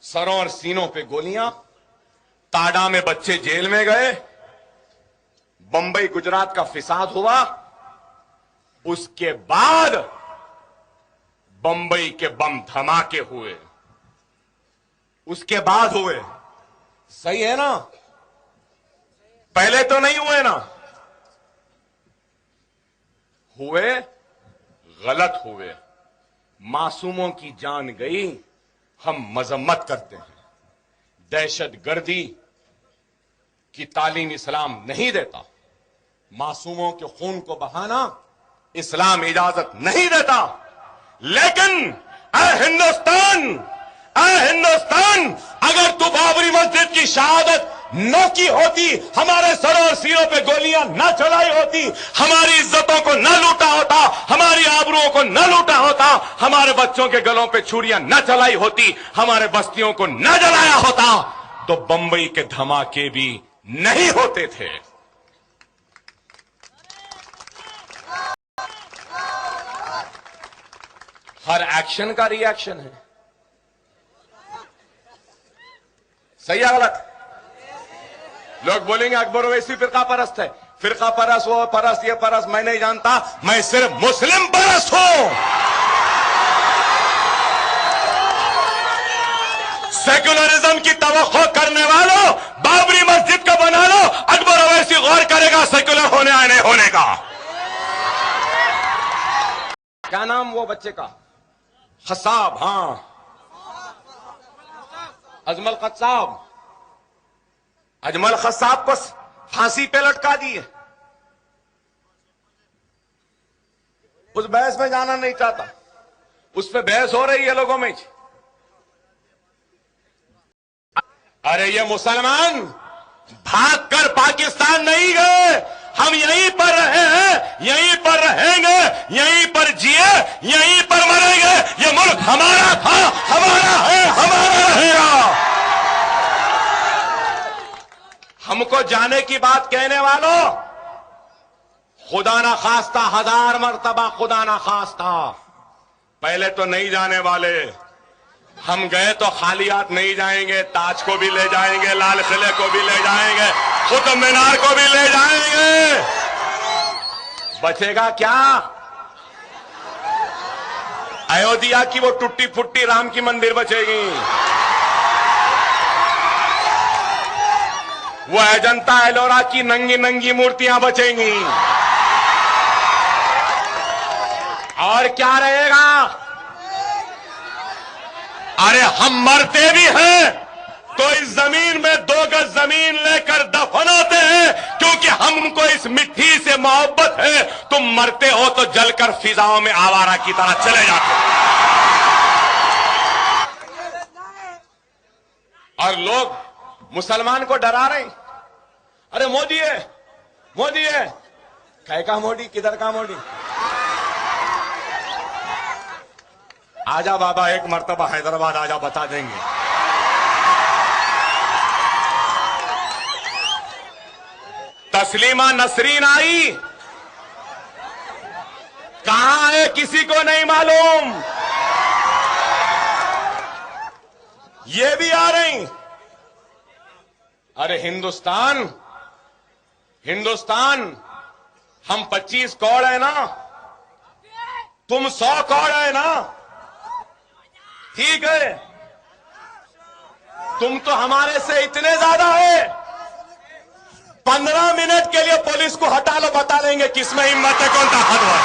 सरों और सीनों पे गोलियां, ताडा में बच्चे जेल में गए, बंबई गुजरात का फिसाद हुआ, उसके बाद बंबई के बम धमाके हुए, उसके बाद हुए। सही है ना? पहले तो नहीं हुए ना? हुए, गलत हुए, मासूमों की जान गई, हम मजम्मत करते हैं। दहशतगर्दी की तालीम इस्लाम नहीं देता, मासूमों के खून को बहाना इस्लाम इजाजत नहीं देता। लेकिन हिंदुस्तान, अगर तू बाबरी मस्जिद की शहादत न की होती, हमारे सरों और सीरों पे गोलियां न चलाई होती, हमारी इज्जतों को न लूटा होता, हमारी आबरूओं को न लूटा होता, हमारे बच्चों के गलों पे छुरियां न चलाई होती, हमारे बस्तियों को न जलाया होता, तो बंबई के धमाके भी नहीं होते थे। हर एक्शन का रिएक्शन है। सही है गलत? लोग बोलेंगे अकबर ओवैसी फिरका परस्त है। फिरका परस्त, वो परस्त, ये परस्त, मैं नहीं जानता, मैं सिर्फ मुस्लिम परस्त हूं। सेक्युलरिज्म की तवक्को करने वालों, बाबरी मस्जिद का बना लो, अकबर ओवैसी गौर करेगा सेक्युलर होने या नहीं होने का। क्या नाम वो बच्चे का? खसाब, हां, अजमल खसाब। अजमल खसाब को फांसी पे लटका दिए। उस बहस में जाना नहीं चाहता, उस पे बहस हो रही है लोगों में। अरे ये मुसलमान भागकर पाकिस्तान नहीं गए, हम यहीं पर रहे हैं, यहीं पर रहेंगे, यहीं पर जिए, यहीं पर मरेंगे। ये मुल्क हमारा था, हमारा है, हमारा रहेगा। हमको जाने की बात कहने वालों, खुदा ना खास्ता, 1000 मर्तबा खुदा ना खास्ता, पहले तो नहीं जाने वाले। हम गए तो खाली हाथ नहीं जाएंगे, ताज को भी ले जाएंगे, लाल किले को भी ले जाएंगे, कुतुब मीनार को भी ले जाएंगे। बचेगा क्या? अयोध्या की वो टूटी फुट्टी राम की मंदिर बचेगी, वो अजंता एलोरा की नंगी नंगी मूर्तियां बचेंगी, और क्या रहेगा? अरे हम मरते भी हैं तो इस जमीन में 2 गज जमीन लेकर दफन होते हैं, क्योंकि हमको इस मिट्टी से मोहब्बत है। तुम मरते हो तो जलकर फिजाओं में आवारा की तरह चले जाते हो। और लोग मुसलमान को डरा रहे हैं। अरे मोदी है, मोदी है, कै का मोदी, किधर का मोदी? आजा बाबा, एक मर्तबा हैदराबाद आजा, बता देंगे। तस्लीमा नसरीन आई, कहां है किसी को नहीं मालूम। ये भी आ रही। अरे हिंदुस्तान, हम 25 करोड़ है ना, तुम 100 करोड़ है ना, ठीक है। तुम तो हमारे से इतने ज्यादा है। 15 मिनट के लिए पुलिस को हटा लो, बता देंगे किसमें हिम्मत है, कौन ताकतवर है।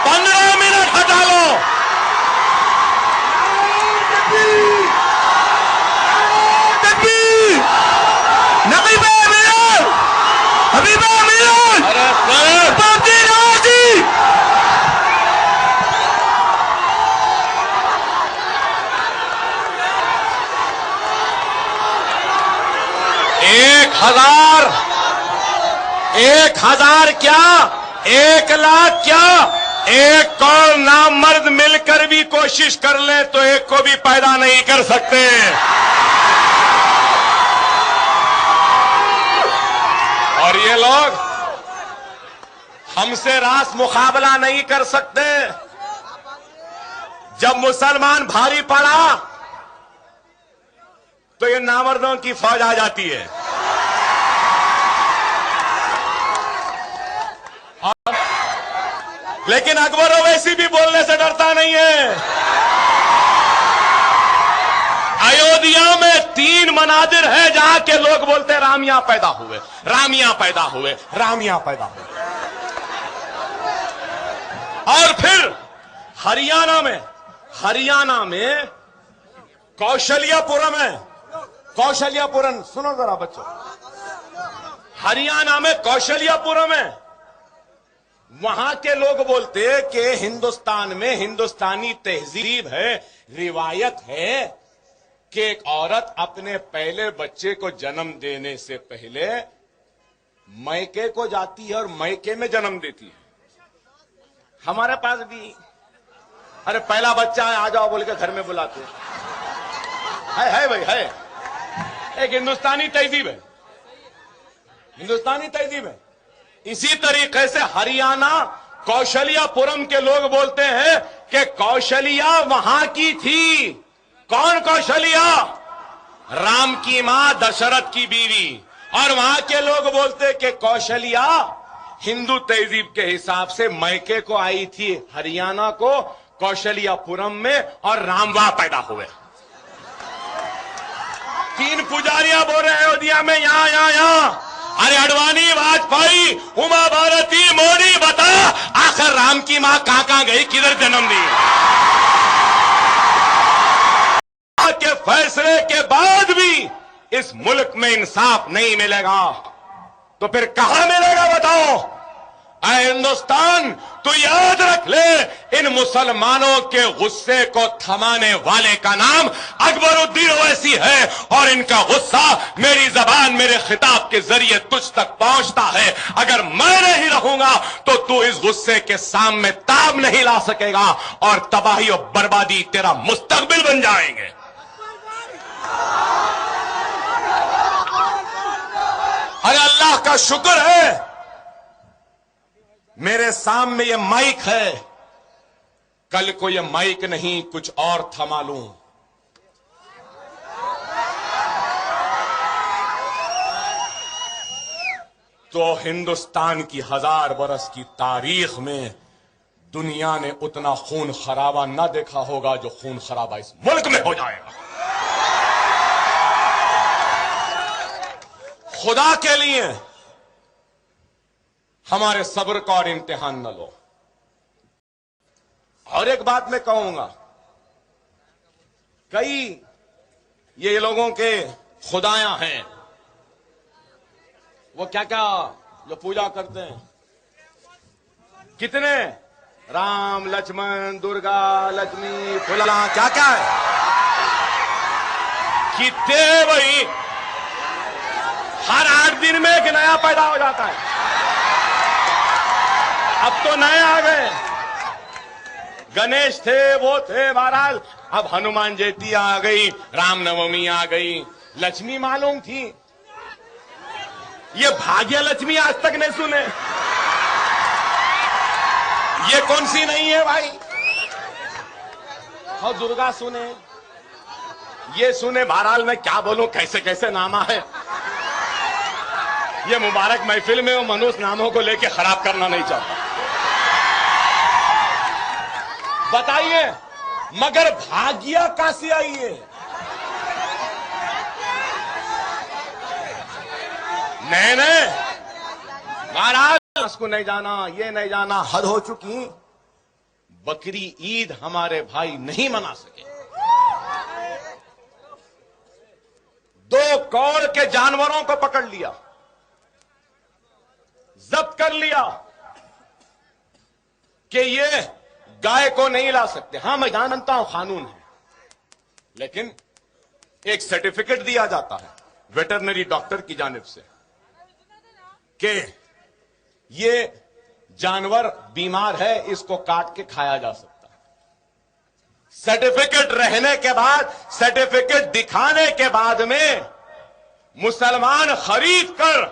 15 मिनट हटा लो। एक हजार क्या, 1 लाख क्या, 1 करोड़ नामर्द मिलकर भी कोशिश कर ले तो एक को भी पैदा नहीं कर सकते। और ये लोग हमसे रास मुकाबला नहीं कर सकते। जब मुसलमान भारी पड़ा तो ये नामर्दों की फौज आ जाती है। लेकिन अकबर ओवैसी भी बोलने से डरता नहीं है। अयोध्या में 3 मनादिर है जहां के लोग बोलते रामिया पैदा हुए, रामिया पैदा हुए, रामिया पैदा हुए। और फिर हरियाणा में कौशल्यापुरम है। कौशल्यापुरम सुनो जरा बच्चों, हरियाणा में कौशल्यापुरम है। वहां के लोग बोलते कि हिंदुस्तान में हिंदुस्तानी तहजीब है, रिवायत है कि एक औरत अपने पहले बच्चे को जन्म देने से पहले मैके को जाती है और मैके में जन्म देती है। हमारे पास भी अरे पहला बच्चा है आ जाओ बोल के घर में बुलाते है भाई, है एक हिंदुस्तानी तहजीब है, हिंदुस्तानी तहजीब है। इसी तरीके से हरियाणा कौशल्यापुरम के लोग बोलते हैं कि कौशल्या वहां की थी। कौन कौशल्या? राम की मां दशरथ की बीवी। और वहां के लोग बोलते कि कौशल्या हिंदू तहजीब के हिसाब से मैके को आई थी हरियाणा को कौशल्यापुरम में और राम वहां पैदा हुए। 3 पुजारियां बोल रहे हैं अयोध्या में यहां। अरे अडवाणी, वाजपेयी, उमा भारती, मोदी, बता आखिर राम की मां कहां गई, किधर जन्म दी? के फैसले के बाद भी इस मुल्क में इंसाफ नहीं मिलेगा तो फिर कहां मिलेगा बताओ? ऐ हिंदुस्तान, तू याद रख ले, इन मुसलमानों के गुस्से को थमाने वाले का नाम अकबरुद्दीन ओवैसी है। और इनका गुस्सा मेरी जबान, मेरे खिताब के जरिए तुझ तक पहुंचता है। अगर मैं नहीं रहूंगा तो तू इस गुस्से के सामने ताब नहीं ला सकेगा और तबाही और बर्बादी तेरा मुस्तकबिल बन जाएंगे। अरे अल्लाह का शुक्र है मेरे सामने ये माइक है, कल को ये माइक नहीं कुछ और था मालूम। तो हिंदुस्तान की 1000 बरस की तारीख में दुनिया ने उतना खून खराबा ना देखा होगा जो खून खराबा इस मुल्क में हो जाएगा। खुदा के लिए हमारे सब्र का और इम्तिहान न लो। और एक बात मैं कहूंगा, कई ये लोगों के खुदायां हैं, वो क्या क्या जो पूजा करते हैं, कितने राम लक्ष्मण दुर्गा लक्ष्मी फुला क्या क्या है, कितने भाई हर 8 दिन में एक नया पैदा हो जाता है। अब तो नए आ गए, गणेश थे वो थे बहरहाल, अब हनुमान जयंती आ गई, रामनवमी आ गई, लक्ष्मी मालूम थी, ये भाग्य लक्ष्मी आज तक नहीं सुने। ये कौन सी नहीं है भाई? और दुर्गा सुने, ये सुने, बहरहाल मैं क्या बोलूं, कैसे कैसे नामा है। ये मुबारक महफिल में वो मनुष्य नामों को लेके खराब करना नहीं चाहता। बताइए मगर भाग्य कहां से आई है? नहीं महाराज, उसको नहीं जाना, ये नहीं जाना, हद हो चुकी। बकरी ईद हमारे भाई नहीं मना सके। 2 करोड़ के जानवरों को पकड़ लिया, जब्त कर लिया कि ये गाय को नहीं ला सकते। हां मैं जानता हूं कानून है, लेकिन एक सर्टिफिकेट दिया जाता है वेटरनरी डॉक्टर की जानिब से कि ये जानवर बीमार है, इसको काट के खाया जा सकता है। सर्टिफिकेट रहने के बाद, सर्टिफिकेट दिखाने के बाद में मुसलमान खरीद कर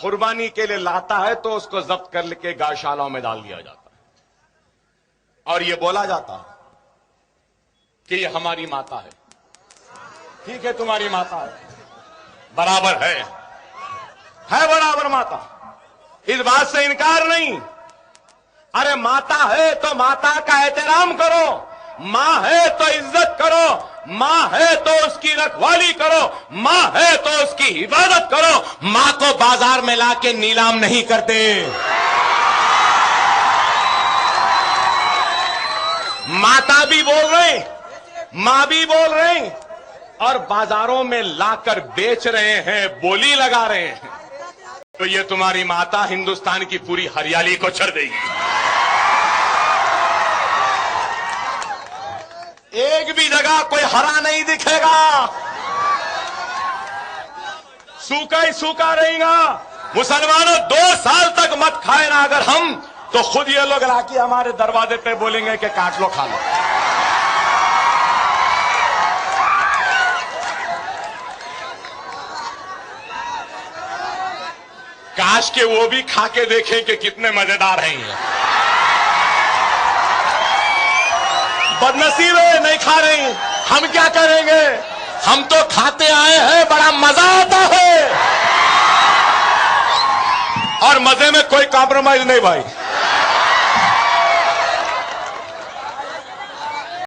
कुर्बानी के लिए लाता है तो उसको जब्त कर के गौशालाओं में डाल दिया जाता है। और ये बोला जाता है कि ये हमारी माता है। ठीक है, तुम्हारी माता है, बराबर है बराबर माता, इस बात से इनकार नहीं। अरे माता है तो माता का एहतराम करो, मां है तो इज्जत करो, मां है तो उसकी रखवाली करो, मां है तो उसकी इबादत करो। मां को बाजार में लाके नीलाम नहीं करते। माता भी बोल रहे, मां भी बोल रहे, और बाजारों में लाकर बेच रहे हैं, बोली लगा रहे हैं। तो ये तुम्हारी माता हिंदुस्तान की पूरी हरियाली को छर देगी। एक भी जगह कोई हरा नहीं दिखेगा, सूखा ही सूखा रहेगा। मुसलमानों 2 साल तक मत खाए ना अगर हम, तो खुद ये लोग लाके हमारे दरवाजे पे बोलेंगे कि काट लो, खा लो। काश के वो भी खा के देखें कि कितने मजेदार हैं ये। बदनसीब है, नहीं खा रहे हैं, हम क्या करेंगे? हम तो खाते आए हैं, बड़ा मजा आता है, और मजे में कोई कॉम्प्रोमाइज नहीं भाई।